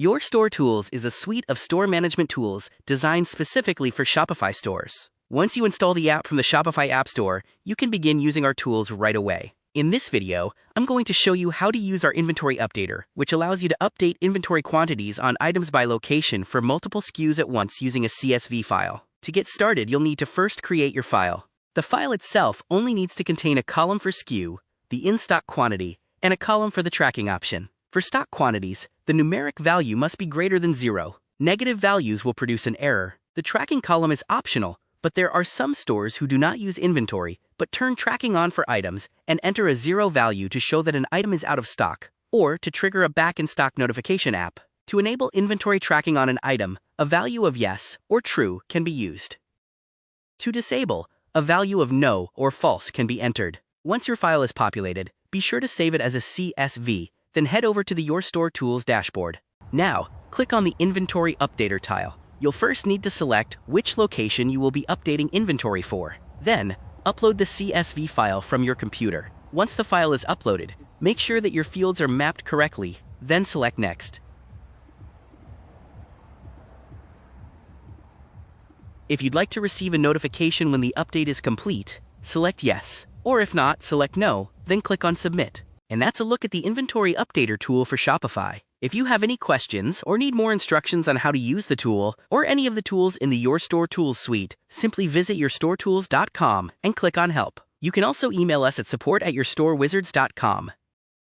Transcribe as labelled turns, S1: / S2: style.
S1: Your Store Tools is a suite of store management tools designed specifically for Shopify stores. Once you install the app from the Shopify App Store, you can begin using our tools right away. In this video, I'm going to show you how to use our inventory updater, which allows you to update inventory quantities on items by location for multiple SKUs at once using a CSV file. To get started, you'll need to first create your file. The file itself only needs to contain a column for SKU, the in-stock quantity, and a column for the tracking option. For stock quantities, the numeric value must be greater than 0. Negative values will produce an error. The tracking column is optional, but there are some stores who do not use inventory, but turn tracking on for items and enter a 0 value to show that an item is out of stock, or to trigger a back-in-stock notification app. To enable inventory tracking on an item, a value of yes or true can be used. To disable, a value of no or false can be entered. Once your file is populated, be sure to save it as a CSV, then head over to the Your Store Tools dashboard. Now, click on the Inventory Updater tile. You'll first need to select which location you will be updating inventory for. Then, upload the CSV file from your computer. Once the file is uploaded, make sure that your fields are mapped correctly, then select Next. If you'd like to receive a notification when the update is complete, select Yes, or if not, select No, then click on Submit. And that's a look at the Inventory Updater tool for Shopify. If you have any questions or need more instructions on how to use the tool or any of the tools in the Your Store Tools suite, simply visit yourstoretools.com and click on Help. You can also email us at support@yourstorewizards.com.